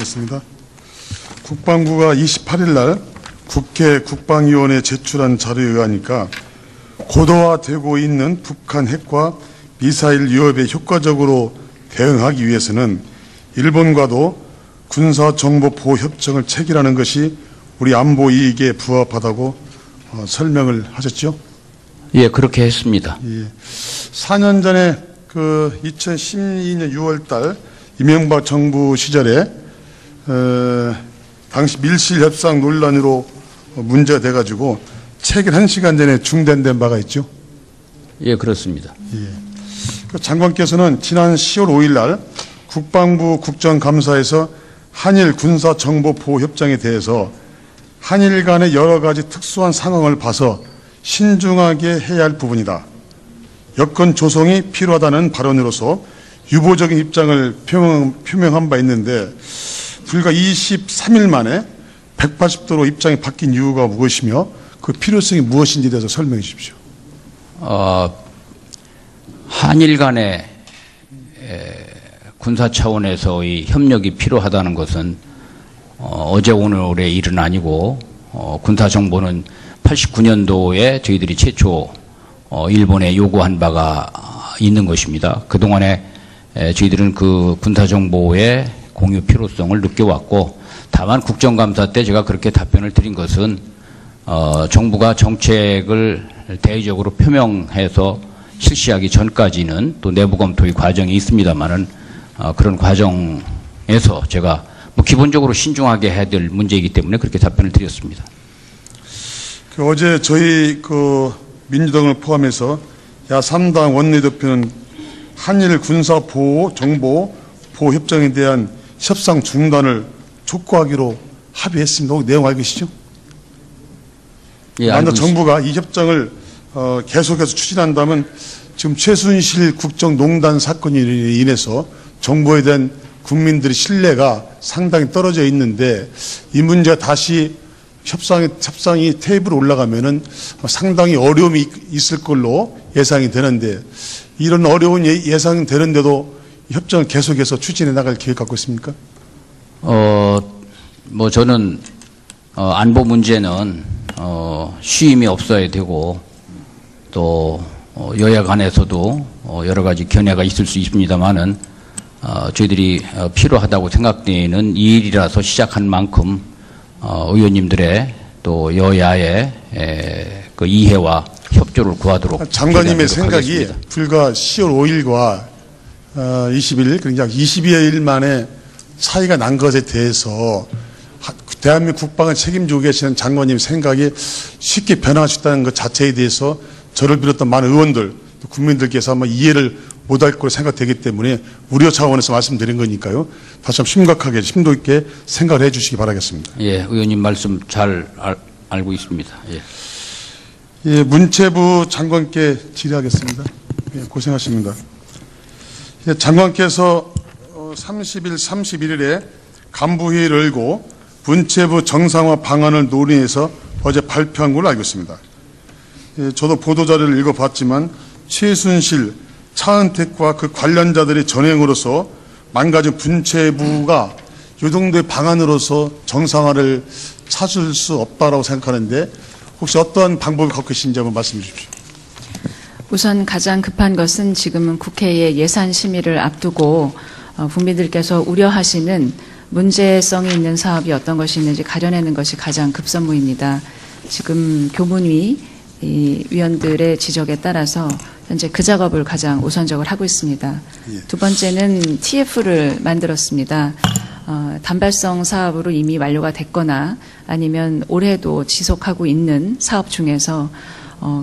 묻겠습니다. 국방부가 28일 날 국회 국방위원회에 제출한 자료에 의하니까 고도화되고 있는 북한 핵과 미사일 위협에 효과적으로 대응하기 위해서는 일본과도 군사정보보호협정을 체결하는 것이 우리 안보 이익에 부합하다고 설명을 하셨죠? 예, 그렇게 했습니다. 예. 4년 전에 2012년 6월 달 이명박 정부 시절에 당시 밀실 협상 논란으로 문제가 돼가지고 체결 1시간 전에 중단된 바가 있죠? 예, 그렇습니다. 예. 장관께서는 지난 10월 5일 날 국방부 국정감사에서 한일 군사정보보호협정에 대해서 한일 간의 여러 가지 특수한 상황을 봐서 신중하게 해야 할 부분이다. 여건 조성이 필요하다는 발언으로서 유보적인 입장을 표명한 바 있는데 불과 23일 만에 180도로 입장이 바뀐 이유가 무엇이며 그 필요성이 무엇인지에 대해서 설명해 주십시오. 한일 간의 군사 차원에서의 협력이 필요하다는 것은 어제 오늘의 일은 아니고 군사 정보는 89년도에 저희들이 최초 일본에 요구한 바가 있는 것입니다. 그동안에 저희들은 그 군사 정보의 공유 필요성을 느껴왔고, 다만 국정감사 때 제가 그렇게 답변을 드린 것은 정부가 정책을 대외적으로 표명해서 실시하기 전까지는 또 내부 검토의 과정이 있습니다만은 그런 과정에서 제가 뭐 기본적으로 신중하게 해야 될 문제이기 때문에 그렇게 답변을 드렸습니다. 어제 저희 민주당을 포함해서 야3당 원내대표는 한일 군사보호 정보 보호협정에 대한 협상 중단을 촉구하기로 합의했습니다. 혹시 내용 알고 계시죠? 예, 만약 정부가 이 협정을 계속해서 추진한다면 지금 최순실 국정농단 사건으로 인해서 정부에 대한 국민들의 신뢰가 상당히 떨어져 있는데 이 문제가 다시 협상이 테이블에 올라가면은 상당히 어려움이 있을 걸로 예상이 되는데 이런 어려운 예상이 되는데도 협정을 계속해서 추진해 나갈 계획 갖고 있습니까? 뭐 저는 안보 문제는 쉬임이 없어야 되고 또 여야 간에서도 여러 가지 견해가 있을 수 있습니다만은 저희들이 필요하다고 생각되는 이 일이라서 시작한 만큼 의원님들의 또 여야의 그 이해와 협조를 구하도록 장관님의 생각이 하겠습니다. 불과 10월 5일과 20일, 그러니까 22일 만에 차이가 난 것에 대해서 대한민국 국방을 책임지고 계시는 장관님 생각이 쉽게 변화할 수 있다는 것 자체에 대해서 저를 비롯한 많은 의원들, 또 국민들께서 아마 이해를 못할 거로 생각되기 때문에 우려 차원에서 말씀드린 거니까요. 다시 한번 심각하게 심도 있게 생각을 해 주시기 바라겠습니다. 예, 의원님 말씀 잘 알고 있습니다. 예. 예, 문체부 장관께 질의하겠습니다. 예, 고생하십니다. 예, 장관께서 30일, 31일에 간부회의를 열고 문체부 정상화 방안을 논의해서 어제 발표한 걸로 알고 있습니다. 예, 저도 보도자료를 읽어봤지만 최순실, 차은택과 그 관련자들의 전횡으로서 망가진 문체부가 이 정도의 방안으로서 정상화를 찾을 수 없다라고 생각하는데 혹시 어떠한 방법을 갖고 계신지 한번 말씀해 주십시오. 우선 가장 급한 것은 지금은 국회의 예산 심의를 앞두고 국민들께서 우려하시는 문제성이 있는 사업이 어떤 것이 있는지 가려내는 것이 가장 급선무입니다. 지금 교문위 위원들의 지적에 따라서 현재 그 작업을 가장 우선적으로 하고 있습니다. 예. 두 번째는 TF를 만들었습니다. 단발성 사업으로 이미 완료가 됐거나 아니면 올해도 지속하고 있는 사업 중에서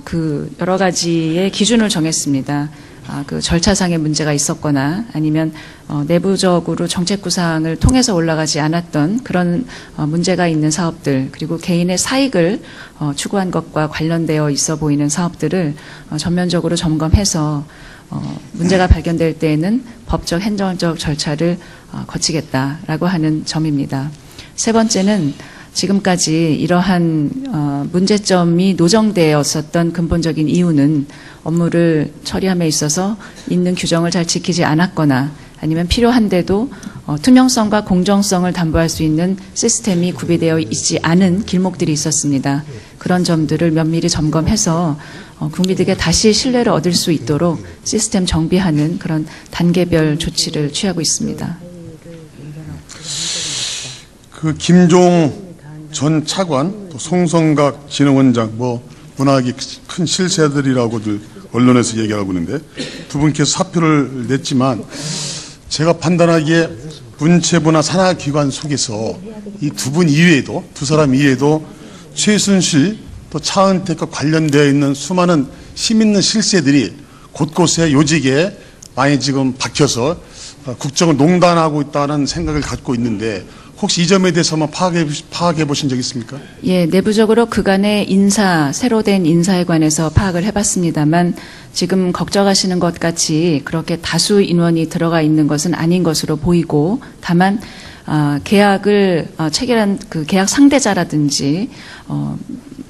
그 여러 가지의 기준을 정했습니다. 그 절차상의 문제가 있었거나 아니면 내부적으로 정책 구상을 통해서 올라가지 않았던 그런 문제가 있는 사업들, 그리고 개인의 사익을 추구한 것과 관련되어 있어 보이는 사업들을 전면적으로 점검해서 문제가 발견될 때에는 법적 행정적 절차를 거치겠다라고 하는 점입니다. 세 번째는 지금까지 이러한 문제점이 노정되었었던 근본적인 이유는 업무를 처리함에 있어서 있는 규정을 잘 지키지 않았거나 아니면 필요한데도 투명성과 공정성을 담보할 수 있는 시스템이 구비되어 있지 않은 길목들이 있었습니다. 그런 점들을 면밀히 점검해서 국민들에게 다시 신뢰를 얻을 수 있도록 시스템 정비하는 그런 단계별 조치를 취하고 있습니다. 그 김종 전 차관, 또 송성각 진흥원장, 문학이 큰 실세들이라고들 언론에서 얘기하고 있는데 두 분께서 사표를 냈지만 제가 판단하기에 문체부나 산하기관 속에서 이 두 분 이외에도, 두 사람 이외에도 최순실 또 차은택과 관련되어 있는 수많은 힘 있는 실세들이 곳곳에 요직에 많이 지금 박혀서 국정을 농단하고 있다는 생각을 갖고 있는데 혹시 이 점에 대해서 한번 파악해 보신 적 있습니까? 예, 내부적으로 그간의 새로 된 인사에 관해서 파악을 해봤습니다만 지금 걱정하시는 것 같이 그렇게 다수 인원이 들어가 있는 것은 아닌 것으로 보이고 다만 계약을 체결한 그 계약 상대자라든지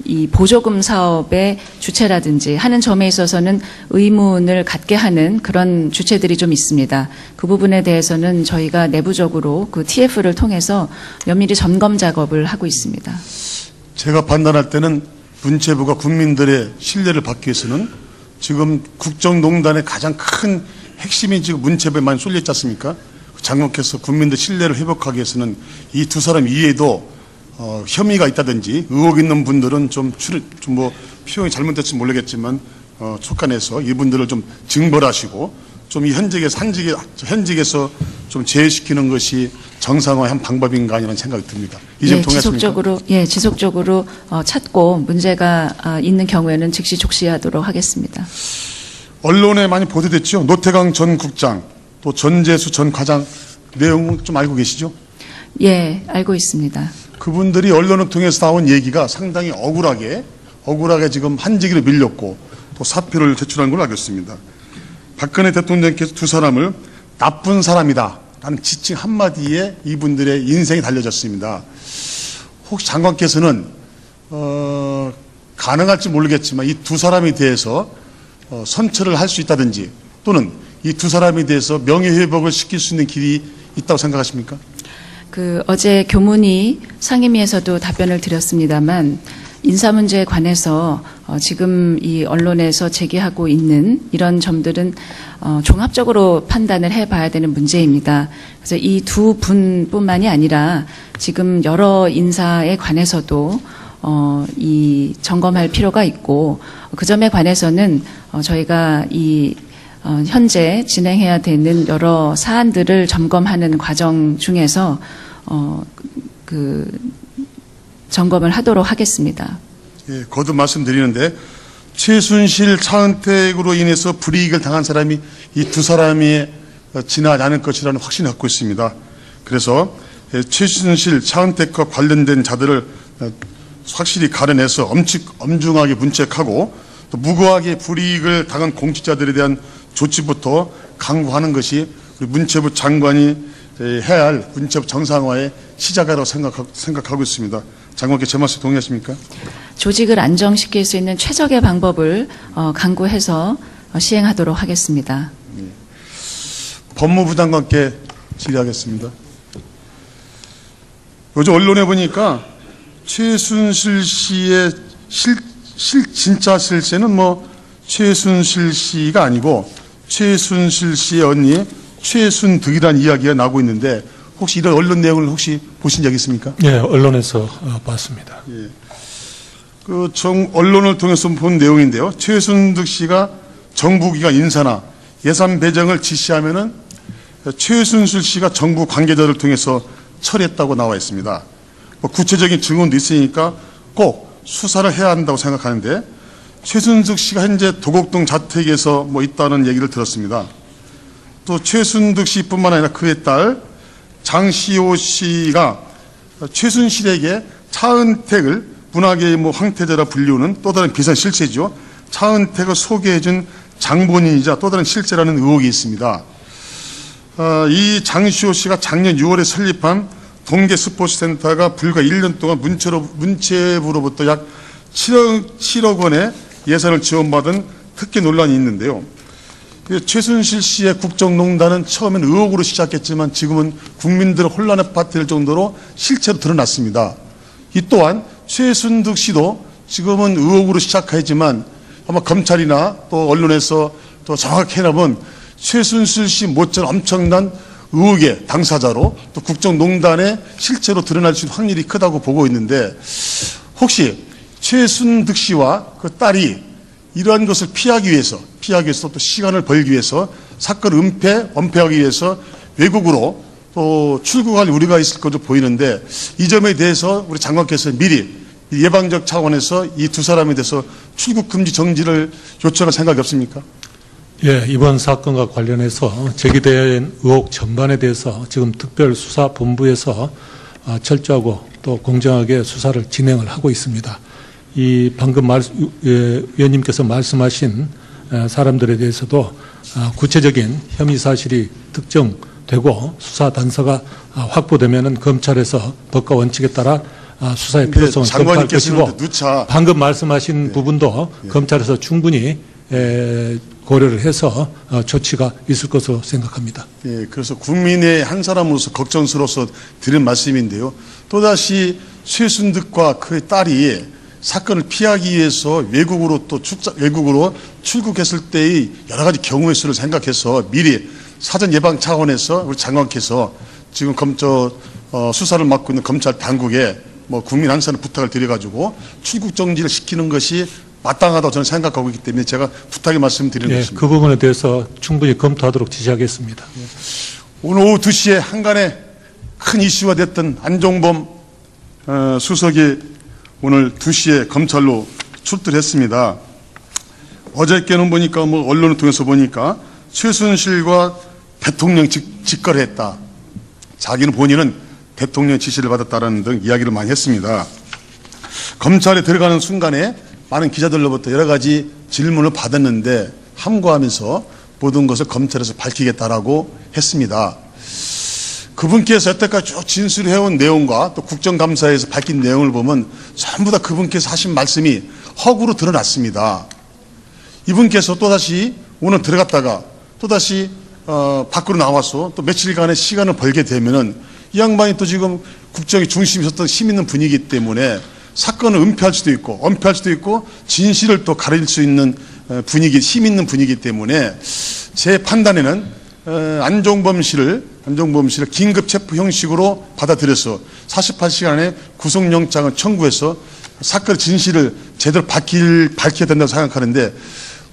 이 보조금 사업의 주체라든지 하는 점에 있어서는 의문을 갖게 하는 그런 주체들이 좀 있습니다. 그 부분에 대해서는 저희가 내부적으로 그 TF를 통해서 면밀히 점검 작업을 하고 있습니다. 제가 판단할 때는 문체부가 국민들의 신뢰를 받기 위해서는 지금 국정농단의 가장 큰 핵심이 지금 문체부에 많이 쏠려 있지 않습니까? 장관께서 국민들 신뢰를 회복하기 위해서는 이 두 사람 이외에도 혐의가 있다든지 의혹 있는 분들은 좀 표현이 잘못됐을지 모르겠지만 촉간해서 이분들을 좀 징벌하시고 좀 이 현직에서 좀 제외시키는 것이 정상화의 한 방법인가 아니라는 생각이 듭니다. 이 점 동의하십니까? 지속적으로 찾고 문제가 있는 경우에는 즉시 족시하도록 하겠습니다. 언론에 많이 보도됐죠. 노태강 전 국장 또 전재수 전 과장 내용 좀 알고 계시죠? 예, 알고 있습니다. 그분들이 언론을 통해서 나온 얘기가 상당히 억울하게 지금 한직으로 밀렸고 또 사표를 제출한 걸로 알고 있습니다. 박근혜 대통령께서 두 사람을 나쁜 사람이다 라는 지칭 한마디에 이분들의 인생이 달려졌습니다. 혹시 장관께서는 가능할지 모르겠지만 이 두 사람에 대해서 선처를 할 수 있다든지 또는 이 두 사람에 대해서 명예회복을 시킬 수 있는 길이 있다고 생각하십니까? 어제 교문위 상임위에서도 답변을 드렸습니다만 인사 문제에 관해서 지금 이 언론에서 제기하고 있는 이런 점들은 종합적으로 판단을 해봐야 되는 문제입니다. 그래서 이 두 분뿐만이 아니라 지금 여러 인사에 관해서도 이 점검할 필요가 있고 그 점에 관해서는 저희가 현재 진행해야 되는 여러 사안들을 점검하는 과정 중에서 점검을 하도록 하겠습니다. 예, 거듭 말씀드리는데 최순실 차은택으로 인해서 불이익을 당한 사람이 이 두 사람이 지나지 않을 것이라는 확신을 갖고 있습니다. 그래서 최순실 차은택과 관련된 자들을 확실히 가려내서 엄중하게 문책하고 또 무고하게 불이익을 당한 공직자들에 대한 조치부터 강구하는 것이 우리 문체부 장관이 해야 할 문체부 정상화의 시작이라고 생각하고 있습니다. 장관께 제 말씀 동의하십니까? 조직을 안정시킬 수 있는 최적의 방법을 강구해서 시행하도록 하겠습니다. 법무부 장관께 질의하겠습니다. 요즘 언론에 보니까 최순실 씨의 진짜 실세는 최순실 씨가 아니고 최순실 씨의 언니 최순득이라는 이야기가 나오고 있는데 혹시 이런 언론 내용을 혹시 보신 적 있습니까? 예, 언론에서 봤습니다. 예. 언론을 통해서 본 내용인데요. 최순득 씨가 정부기관 인사나 예산 배정을 지시하면은 최순실 씨가 정부 관계자를 통해서 처리했다고 나와 있습니다. 구체적인 증언도 있으니까 꼭 수사를 해야 한다고 생각하는데 최순득 씨가 현재 도곡동 자택에서 있다는 얘기를 들었습니다. 또 최순득 씨뿐만 아니라 그의 딸 장시호 씨가 최순실에게 차은택을 문학의 황태자라 불리우는 또 다른 비선 실세죠. 차은택을 소개해준 장본인이자 또 다른 실세라는 의혹이 있습니다. 이 장시호 씨가 작년 6월에 설립한 동계스포츠센터가 불과 1년 동안 문체부로부터 약 7억 원의 예산을 지원받은 특혜 논란이 있는데요. 최순실 씨의 국정농단은 처음엔 의혹으로 시작했지만 지금은 국민들을 혼란에 빠뜨릴 정도로 실체로 드러났습니다. 이 또한 최순득 씨도 지금은 의혹으로 시작하지만 아마 검찰이나 또 언론에서 또 정확히 해나면 최순실 씨 못지않은 엄청난 의혹의 당사자로 또 국정농단의 실체로 드러날 수 있는 확률이 크다고 보고 있는데, 혹시 최순득 씨와 그 딸이 이러한 것을 피하기 위해서 또 시간을 벌기 위해서 사건을 은폐하기 위해서 외국으로 또 출국할 우려가 있을 것으로 보이는데, 이 점에 대해서 우리 장관께서 미리 예방적 차원에서 이 두 사람에 대해서 출국 금지 정지를 요청할 생각이 없습니까? 예, 이번 사건과 관련해서 제기된 의혹 전반에 대해서 지금 특별수사본부에서 철저하고 또 공정하게 수사를 진행을 하고 있습니다. 이 방금 위원님께서 말씀하신 사람들에 대해서도 구체적인 혐의 사실이 특정되고 수사 단서가 확보되면은 검찰에서 법과 원칙에 따라 수사의 필요성을 검토할 것이고, 누차 방금 말씀하신 부분도 검찰에서 충분히 고려를 해서 조치가 있을 것으로 생각합니다. 예, 그래서 국민의 한 사람으로서 걱정스러워서 드린 말씀인데요. 또다시 최순득과 그의 딸이 사건을 피하기 위해서 외국으로 출국했을 때의 여러 가지 경우의 수를 생각해서 미리 사전 예방 차원에서 우리 장관께서 지금 수사를 맡고 있는 검찰 당국에 국민 한 사람 부탁을 드려가지고 출국 정지를 시키는 것이 마땅하다고 저는 생각하고 있기 때문에 제가 부탁의 말씀드리는 것입니다. 그 부분에 대해서 충분히 검토하도록 지시하겠습니다. 오늘 오후 2시에 한간에 큰 이슈가 됐던 안종범 수석이 오늘 2시에 검찰로 출두했습니다. 어저께는 보니까 언론을 통해서 보니까 최순실과 대통령 직거래했다. 자기는 본인은 대통령 지시를 받았다라는 등 이야기를 많이 했습니다. 검찰에 들어가는 순간에 많은 기자들로부터 여러 가지 질문을 받았는데 함구하면서 모든 것을 검찰에서 밝히겠다라고 했습니다. 그분께서 여태까지 쭉 진술해온 내용과 또 국정감사에서 밝힌 내용을 보면 전부 다 그분께서 하신 말씀이 허구로 드러났습니다. 이분께서 또다시 오늘 들어갔다가 또다시 밖으로 나와서 또 며칠간의 시간을 벌게 되면은 이 양반이 또 지금 국정의 중심에 있었던 힘 있는 분위기 때문에 사건을 은폐할 수도 있고 엄폐할 수도 있고 진실을 또 가릴 수 있는 분위기, 힘 있는 분위기 때문에 제 판단에는 안종범 씨를 긴급 체포 형식으로 받아들여서 48시간의 구속영장을 청구해서 사건의 진실을 제대로 밝혀야 된다고 생각하는데,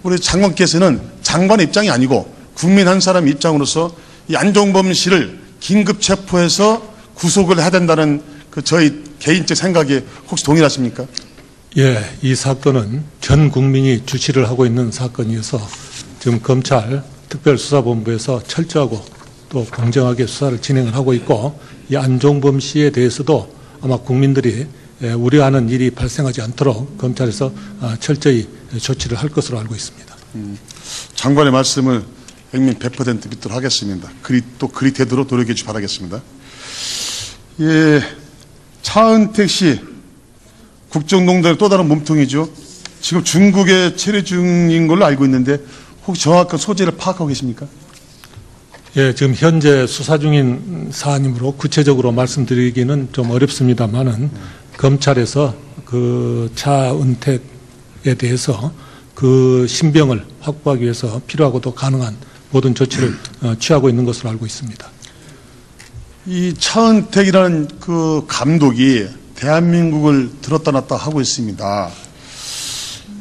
우리 장관께서는 장관의 입장이 아니고 국민 한 사람 입장으로서 이 안종범 씨를 긴급 체포해서 구속을 해야 된다는 저희 개인적 생각에 혹시 동일하십니까? 예, 이 사건은 전 국민이 주시를 하고 있는 사건이어서 지금 검찰 특별수사본부에서 철저하고 또 공정하게 수사를 진행을 하고 있고, 이 안종범 씨에 대해서도 아마 국민들이 우려하는 일이 발생하지 않도록 검찰에서 철저히 조치를 할 것으로 알고 있습니다. 장관의 말씀을 백민 100% 믿도록 하겠습니다. 그리 되도록 노력해 주시 바라겠습니다. 예, 차은택 씨 국정농단의 또 다른 몸통이죠. 지금 중국에 체류 중인 걸로 알고 있는데 혹시 정확한 소재를 파악하고 계십니까? 예, 지금 현재 수사 중인 사안이므로 구체적으로 말씀드리기는 좀 어렵습니다만은 검찰에서 그 차은택에 대해서 그 신병을 확보하기 위해서 필요하고도 가능한 모든 조치를 취하고 있는 것으로 알고 있습니다. 이 차은택이라는 그 감독이 대한민국을 들었다 놨다 하고 있습니다.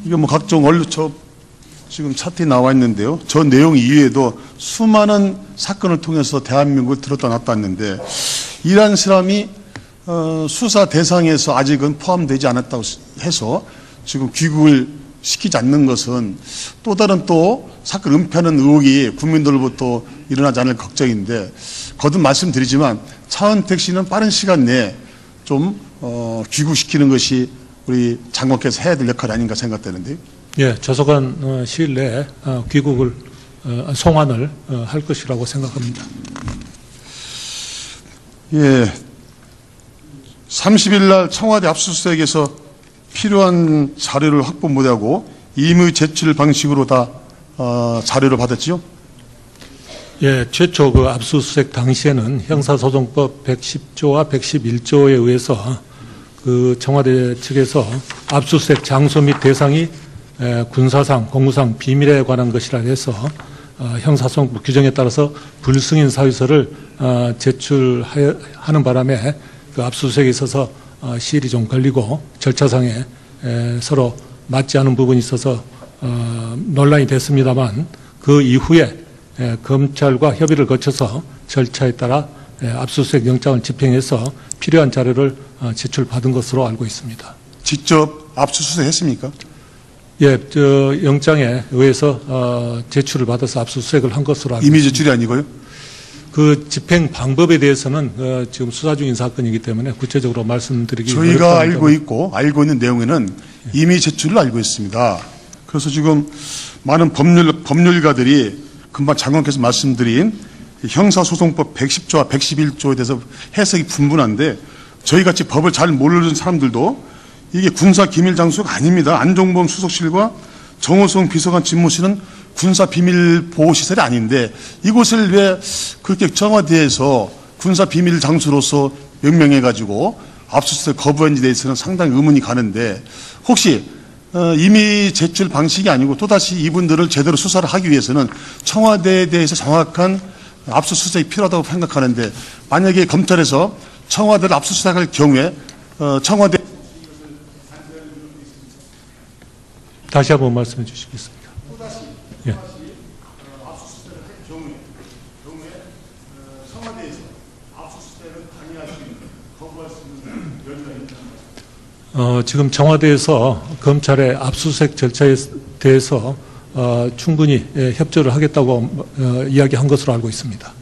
이게 각종 언론 지금 차트에 나와 있는데요. 저 내용 이외에도 수많은 사건을 통해서 대한민국을 들었다 놨다 했는데, 이란 사람이 수사 대상에서 아직은 포함되지 않았다고 해서 지금 귀국을 시키지 않는 것은 또 다른 또 사건 은폐하는 의혹이 국민들로부터 일어나지 않을 걱정인데, 거듭 말씀드리지만 차은택 씨는 빠른 시간 내에 좀 귀국시키는 것이 우리 장관께서 해야 될 역할이 아닌가 생각되는데요. 예, 조속한 시일 내에 귀국을 송환을 할 것이라고 생각합니다. 예, 30일 날 청와대 압수수색에서 필요한 자료를 확보 못하고 임의 제출 방식으로 다 자료를 받았지요? 예, 최초 그 압수수색 당시에는 형사소송법 110조와 111조에 의해서 그 청와대 측에서 압수수색 장소 및 대상이 군사상, 공무상 비밀에 관한 것이라 해서 형사소송법 규정에 따라서 불승인 사유서를 제출하는 바람에 그 압수수색에 있어서 시일이 좀 걸리고 절차상에 서로 맞지 않은 부분이 있어서 논란이 됐습니다만 그 이후에 검찰과 협의를 거쳐서 절차에 따라 압수수색 영장을 집행해서 필요한 자료를 제출받은 것으로 알고 있습니다. 직접 압수수색했습니까? 예, 저 영장에 의해서 제출을 받아서 압수수색을 한 것으로 알고 이미 있습니다. 제출이 아니고요? 그 집행 방법에 대해서는 지금 수사 중인 사건이기 때문에 구체적으로 말씀드리기 저희가 어렵습니다만 알고 있는 내용에는 이미 제출을 알고 있습니다. 그래서 지금 많은 법률가들이 금방 장관께서 말씀드린 형사소송법 110조와 111조에 대해서 해석이 분분한데 저희같이 법을 잘 모르는 사람들도 이게 군사기밀장소가 아닙니다. 안종범 수석실과 정호성 비서관 집무실은 군사비밀보호시설이 아닌데 이곳을 왜 그렇게 청와대에서 군사비밀장소로서 명명해가지고 압수수색 거부한지에 대해서는 상당히 의문이 가는데 혹시 이미 제출 방식이 아니고 또다시 이분들을 제대로 수사를 하기 위해서는 청와대에 대해서 정확한 압수수색이 필요하다고 생각하는데 만약에 검찰에서 청와대를 압수수색할 경우에 청와대 다시 한번 말씀해 주시겠습니까? 예. 압수수색을 할 경우에 청와대에서 압수수색을 강요할 수 있는 거부할 수 있는 여지가 있다. 지금 청와대에서 검찰의 압수수색 절차에 대해서 충분히 협조를 하겠다고 이야기한 것으로 알고 있습니다.